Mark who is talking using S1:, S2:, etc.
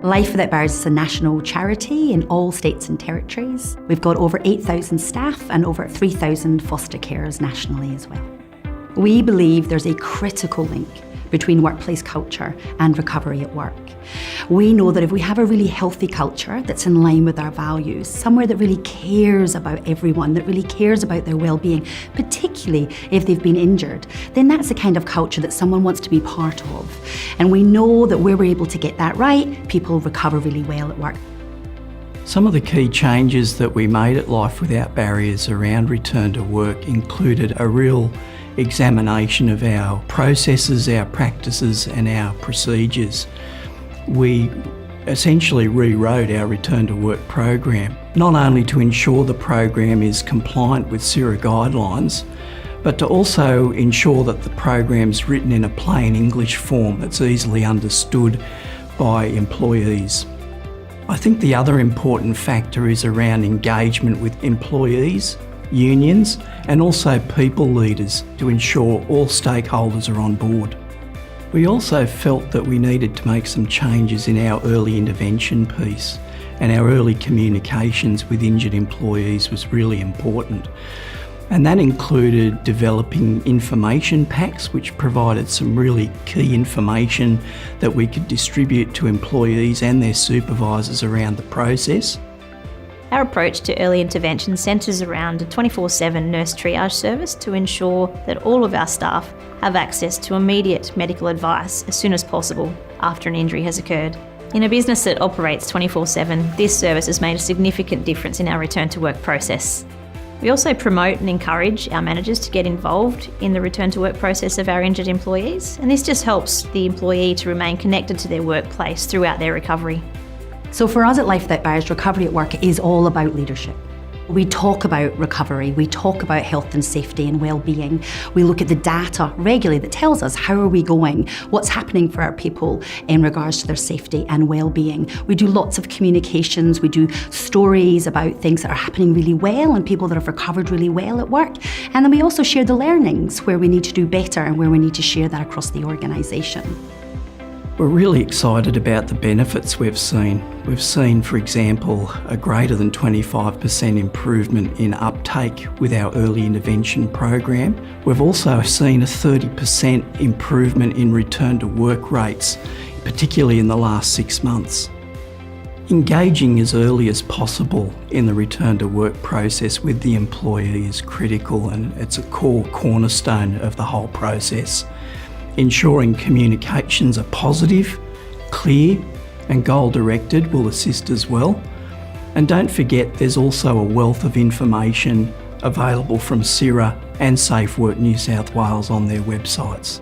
S1: Life Without Barriers is a national charity in all states and territories. We've got over 8,000 staff and over 3,000 foster carers nationally as well. We believe there's a critical link between workplace culture and recovery at work. We know that if we have a really healthy culture that's in line with our values, somewhere that really cares about everyone, that really cares about their well-being, particularly if they've been injured, then that's the kind of culture that someone wants to be part of. And we know that where we're able to get that right, people recover really well at work.
S2: Some of the key changes that we made at Life Without Barriers around return to work included a real examination of our processes, our practices and our procedures. We essentially rewrote our return to work program, not only to ensure the program is compliant with SIRA guidelines, but to also ensure that the program's written in a plain English form that's easily understood by employees. I think the other important factor is around engagement with employees, unions and also people leaders to ensure all stakeholders are on board. We also felt that we needed to make some changes in our early intervention piece, and our early communications with injured employees was really important. And that included developing information packs which provided some really key information that we could distribute to employees and their supervisors around the process.
S3: Our approach to early intervention centres around a 24/7 nurse triage service to ensure that all of our staff have access to immediate medical advice as soon as possible after an injury has occurred. In a business that operates 24/7, this service has made a significant difference in our return to work process. We also promote and encourage our managers to get involved in the return to work process of our injured employees, and this just helps the employee to remain connected to their workplace throughout their recovery.
S1: So for us at Life Without Barriers, recovery at work is all about leadership. We talk about recovery, we talk about health and safety and well-being. We look at the data regularly that tells us how are we going, what's happening for our people in regards to their safety and well-being. We do lots of communications, we do stories about things that are happening really well and people that have recovered really well at work. And then we also share the learnings where we need to do better and where we need to share that across the organisation.
S2: We're really excited about the benefits we've seen. We've seen, for example, a greater than 25% improvement in uptake with our early intervention program. We've also seen a 30% improvement in return to work rates, particularly in the last 6 months. Engaging as early as possible in the return to work process with the employee is critical, and it's a core cornerstone of the whole process. Ensuring communications are positive, clear and goal-directed will assist as well. And don't forget there's also a wealth of information available from SIRA and SafeWork New South Wales on their websites.